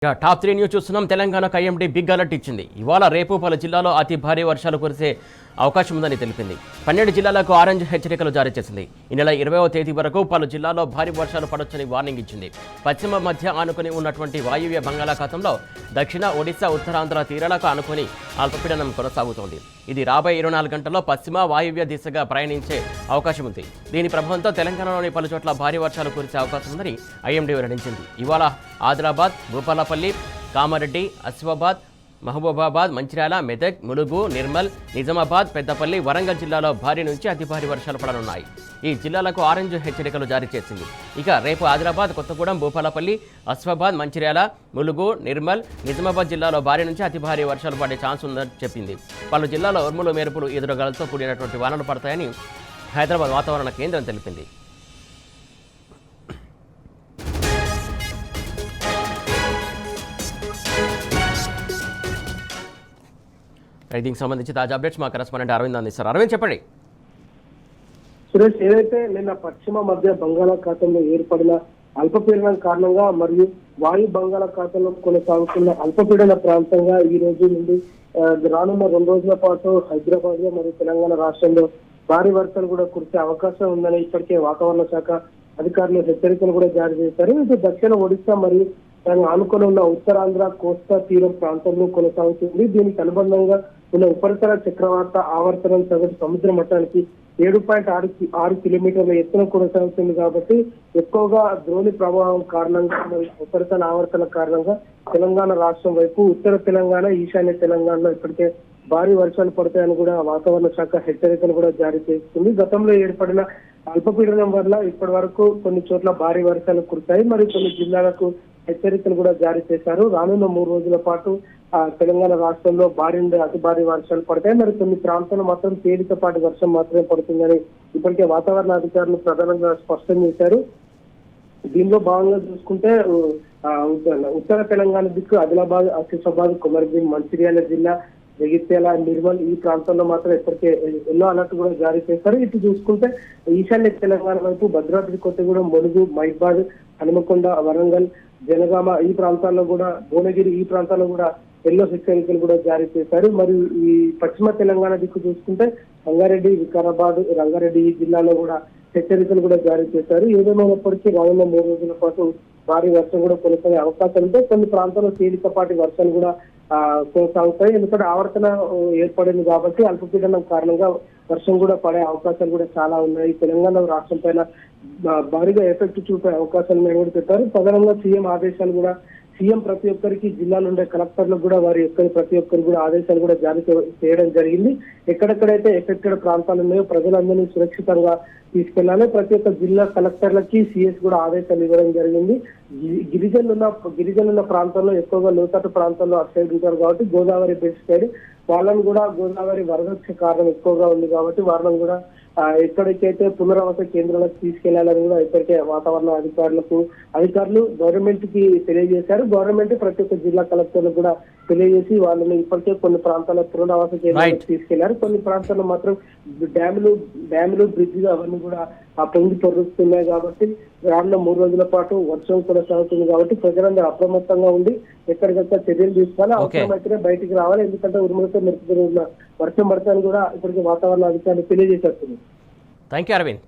Top 3 news చూస్తున్నాం. తెలంగాణకు IMD big alert ఇచ్చింది. ఇవాళ రేపు పలు జిల్లాలో అతి భారీ వర్షాలు కురిసే అవకాశం ఉందని తెలిపింది. 12 జిల్లాలకు ఆరెంజ్ హెచ్చరికలు జారీ చేసింది. ఈ నెల 20వ తేదీ వరకు పలు జిల్లాల్లో భారీ వర్షాలు పడొచ్చని వార్నింగ్ ఇచ్చింది. పశ్చిమ మధ్య ఆనుకుని ఉన్నటువంటి వాయువ్య బంగాళాఖాతంలో దక్షిణ ఒడిశా ఉత్తరాంధ్ర తీరాలకు ఆనుకుని అల్పపీడనం కొనసాగుతోంది. ఇది రాబోయే 24 గంటల్లో పశ్చిమ వాయువ్య దిశగా ప్రయాణించే అవకాశం ఉంది. దీని ప్రభావంతో తెలంగాణలోని పలు చోట్ల భారీ వర్షాలు కురిసే అవకాశం ఉందని ఐఎండీ వెల్లడించింది. ఇవాళ ఆదిలాబాద్, భూపాలపల్లి, కామారెడ్డి, ఆసిఫాబాద్, మహబూబాబాద్, మంచిర్యాల, మెదక్, ములుగు, నిర్మల్, నిజామాబాద్, పెద్దపల్లి, వరంగల్ జిల్లాలో భారీ నుంచి అతి భారీ వర్షాలు పడనున్నాయి. ఈ జిల్లాలకు ఆరెంజ్ హెచ్చరికలు జారీ చేసింది. ఇక రేపు ఆదిలాబాద్, కొత్తగూడెం, భూపాలపల్లి, ఆసిఫాబాద్, మంచిర్యాల, ములుగు, నిర్మల్, నిజామాబాద్ జిల్లాలో భారీ నుంచి అతి భారీ వర్షాలు పడే ఛాన్స్ ఉందని చెప్పింది. పలు జిల్లాలో ఉరుములు మెరుపులు ఎదురుగాలతో కూడినటువంటి వానలు పడతాయని హైదరాబాద్ వాతావరణ కేంద్రం తెలిపింది. దీనికి సంబంధించి తాజా అప్డేట్స్ మా కరెస్పాండెంట్ అరవింద్ అందిస్తారు. అరవింద్, చెప్పండి. సురేష్, ఏదైతే నిన్న పశ్చిమ మధ్య బంగాళాఖాతంలో ఏర్పడిన అల్పపీడనం కారణంగా మరియు వాయు బంగాళాఖాతంలో కొనసాగుతున్న అల్పపీడన ప్రాంతంగా ఈ రోజు నుండి రానున్న 2 రోజుల పాటు హైదరాబాద్ లో మరియు తెలంగాణ రాష్ట్రంలో భారీ వర్షాలు కూడా కురిసే అవకాశం ఉందని ఇప్పటికే వాతావరణ శాఖ అధికారులు హెచ్చరికలు కూడా జారీ చేశారు. ఇది దక్షిణ ఒడిశా మరియు దాని ఆనుకొని ఉన్న ఉత్తరాంధ్ర కోస్తా తీరం ప్రాంతంలో కొనసాగుతుంది. దీనికి అనుబంధంగా ఉన్న ఉపరితల చక్రవాత ఆవర్తనం సగటు సముద్ర మట్టానికి 7.6 కిలోమీటర్ల ఎత్తున కొనసాగుతుంది. కాబట్టి ఎక్కువగా ద్రోణి ప్రభావం కారణంగా మరియు ఉపరితల ఆవర్తన కారణంగా తెలంగాణ రాష్ట్రం వైపు ఉత్తర తెలంగాణ, ఈశాన్య తెలంగాణలో ఇప్పటికే భారీ వర్షాలు పడతాయని కూడా వాతావరణ శాఖ హెచ్చరికలు కూడా జారీ చేస్తుంది. గతంలో ఏర్పడిన అల్పపీడనం వల్ల ఇప్పటి వరకు కొన్ని చోట్ల భారీ వర్షాలు కురుతాయి. మరి కొన్ని జిల్లాలకు హెచ్చరికలు కూడా జారీ చేశారు. రానున్న 3 రోజుల పాటు తెలంగాణ రాష్ట్రంలో భారీ నుండి అతి భారీ వర్షాలు పడతాయి. మరి కొన్ని ప్రాంతాల్లో మాత్రం తేలికపాటి వర్షం మాత్రమే పడుతుందని ఇప్పటికే వాతావరణ అధికారులు ప్రధానంగా స్పష్టం చేశారు. దీనిలో భాగంగా చూసుకుంటే ఉత్తర తెలంగాణ దిక్కు ఆదిలాబాద్, ఆసిఫాబాద్, కొమరంభీం, మంచిర్యాల జిల్లా, జగిత్యాల, నిర్మల్ ఈ ప్రాంతంలో మాత్రం ఇప్పటికే ఎల్లో అలర్ట్ కూడా జారీ చేశారు. ఇటు చూసుకుంటే ఈశాన్య తెలంగాణ వైపు భద్రాద్రి కొత్తగూడెం, ములుగు, మహిబాద్, హనుమకొండ, వరంగల్, జనగామ ఈ ప్రాంతాల్లో కూడా, భువనగిరి ఈ ప్రాంతాల్లో కూడా ఎల్లో హెచ్చరికలు కూడా జారీ చేశారు. మరియు ఈ పశ్చిమ తెలంగాణ దిక్కు చూసుకుంటే సంగారెడ్డి, వికారాబాద్, రంగారెడ్డి ఈ జిల్లాలో కూడా హెచ్చరికలు కూడా జారీ చేశారు. ఏదేమైనప్పటికీ రానున్న 3 రోజుల పాటు భారీ వర్షం కూడా కొనసాగే అవకాశం ఉంటే కొన్ని ప్రాంతాల్లో తేలికపాటి వర్షాలు కూడా కొనసాగుతాయి. ఎందుకంటే ఆవర్తన ఏర్పడింది కాబట్టి అల్పపీడనం కారణంగా వర్షం కూడా పడే అవకాశాలు కూడా చాలా ఉన్నాయి. తెలంగాణ రాష్ట్రం పైన భారీగా ఎఫెక్ట్ చూపే అవకాశాలు కూడా పెట్టారు. ప్రధానంగా సీఎం ఆదేశాలు కూడా సీఎం ప్రతి ఒక్కరికి జిల్లాలో ఉండే కలెక్టర్లకు కూడా వారి ప్రతి ఒక్కరికి కూడా ఆదేశాలు కూడా జారీ చేయడం జరిగింది. ఎక్కడెక్కడైతే ఎఫెక్టెడ్ ప్రాంతాలు ఉన్నాయో ప్రజలందరినీ సురక్షితంగా తీసుకెళ్లాలి. ప్రతి ఒక్క జిల్లా కలెక్టర్లకి సిఎస్ కూడా ఆదేశాలు ఇవ్వడం జరిగింది. గిరిజనుల ప్రాంతాల్లో ఎక్కువగా లోతట్టు ప్రాంతాల్లో అటు సైడ్ ఉంటారు కాబట్టి గోదావరి బెల్ట్ సైడ్ వాళ్ళని కూడా గోదావరి వరదక్ష కారణం ఎక్కువగా ఉంది కాబట్టి వాళ్ళని కూడా ఎక్కడికైతే పునరావాస కేంద్రాలకు తీసుకెళ్లాలని కూడా ఇప్పటికే వాతావరణ అధికారులు గవర్నమెంట్ కి తెలియజేశారు. గవర్నమెంట్ ప్రతి ఒక్క జిల్లా కలెక్టర్లు కూడా తెలియజేసి వాళ్ళని ఇప్పటికే కొన్ని ప్రాంతాల పునరావాస కేంద్రాలకు తీసుకెళ్లారు. కొన్ని ప్రాంతాల్లో మాత్రం డ్యాములు బ్రిడ్జిలు అవన్నీ కూడా పొంగి పొరుస్తున్నాయి. కాబట్టి రానున్న 3 రోజుల పాటు వర్షం కొనసాగుతుంది కాబట్టి ప్రజలందరూ అప్రమత్తంగా ఉండి ఎక్కడికక్కడ చర్యలు తీసుకోవాలి. అవసరమైతేనే బయటికి రావాలి. ఎందుకంటే ఉరుములతో మెరుపుతో వర్షం పడతాయని కూడా ఇప్పటికే వాతావరణ అధికారులు తెలియజేసేస్తుంది. Thank you, Arvind.